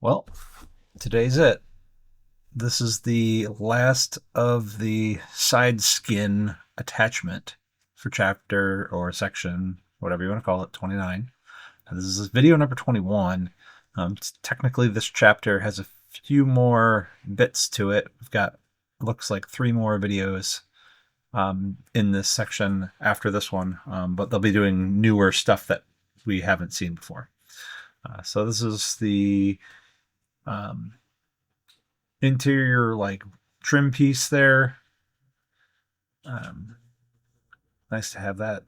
Well, today's it. This is the last of the side skin attachment for chapter or section, whatever you want to call it, 29. This is video number 21. Technically, this chapter has a few more bits to it. We've got, looks like 3 more videos in this section after this one, but they'll be doing newer stuff that we haven't seen before. So this is the interior like trim piece there. Nice to have that.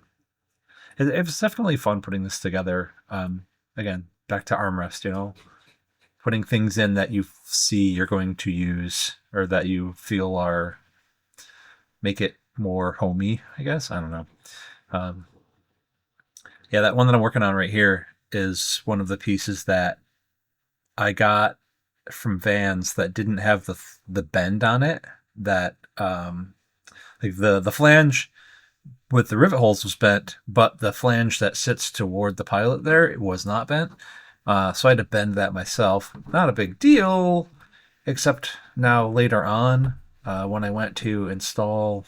It was definitely fun putting this together. Again, back to armrest, putting things in that you see you're going to use or that you feel are make it more homey, I guess. I don't know. Yeah, that one that I'm working on right here is one of the pieces that I got from Vans that didn't have the bend on it. That like the flange with the rivet holes was bent, but the flange that sits toward the pilot there, it was not bent. So I had to bend that myself. Not a big deal, except now later on when I went to install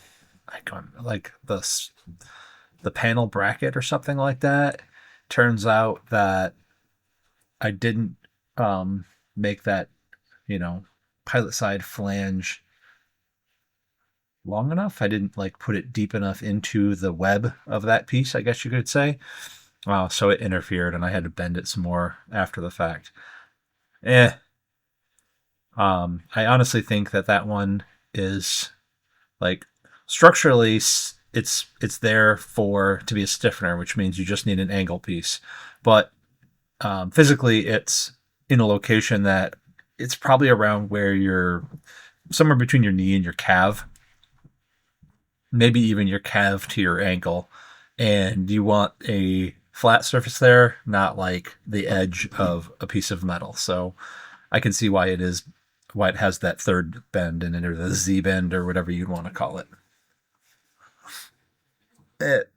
like the panel bracket or something like that. Turns out that I didn't make that, pilot side flange long enough. I didn't like put it deep enough into the web of that piece, I guess you could say. So it interfered and I had to bend it some more after the fact. I honestly think that one is like structurally it's there for to be a stiffener, which means you just need an angle piece. But physically, it's in a location that it's probably around where you're somewhere between your knee and your calf, maybe even your calf to your ankle, and you want a flat surface there, not like the edge of a piece of metal. So I can see why it has that third bend in it, or the Z bend, or whatever you'd want to call it.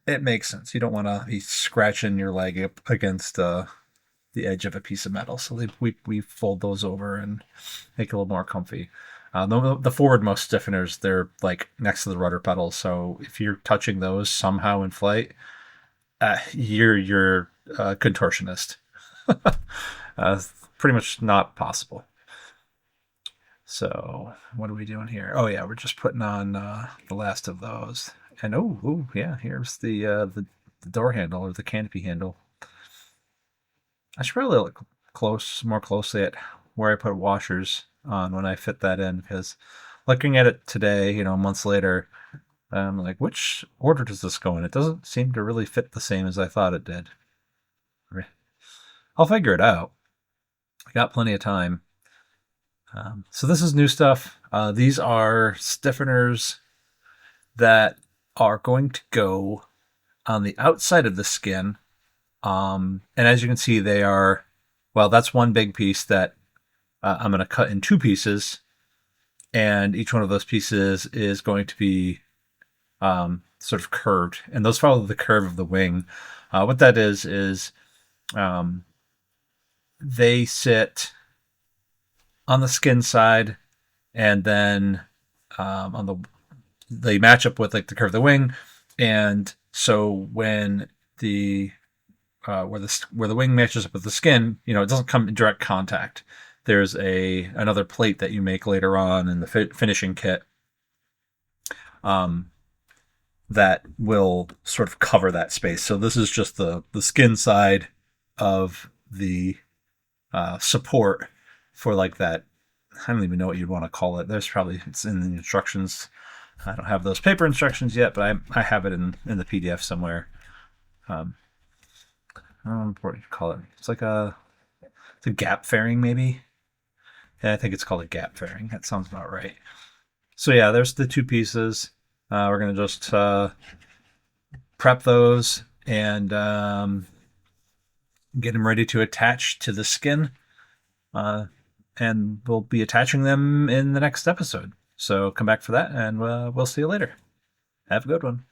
It makes sense. You don't want to be scratching your leg up against the edge of a piece of metal. So we fold those over and make it a little more comfy. The forwardmost stiffeners, they're like next to the rudder pedals. So if you're touching those somehow in flight, you're a contortionist. Pretty much not possible. So what are we doing here? Oh yeah, we're just putting on the last of those. And yeah, here's the door handle or the canopy handle. I should probably look more closely at where I put washers on when I fit that in, because looking at it today, months later, I'm like, which order does this go in? It doesn't seem to really fit the same as I thought it did. I'll figure it out. I got plenty of time. So this is new stuff. These are stiffeners that are going to go on the outside of the skin. And as you can see, they are, well, that's one big piece that I'm going to cut in 2 pieces. And each one of those pieces is going to be sort of curved. And those follow the curve of the wing. What that is they sit on the skin side, and then they match up with like the curve of the wing. And so when where the wing matches up with the skin, it doesn't come in direct contact. There's another plate that you make later on in the finishing kit that will sort of cover that space. So this is just the skin side of the support for like that. I don't even know what you'd want to call it. It's in the instructions. I don't have those paper instructions yet, but I have it in the PDF somewhere. I don't know what you call it. It's a gap fairing, maybe. Yeah, I think it's called a gap fairing. That sounds about right. So yeah, there's the 2 pieces. We're gonna just prep those and get them ready to attach to the skin. And we'll be attaching them in the next episode. So come back for that, and we'll see you later. Have a good one.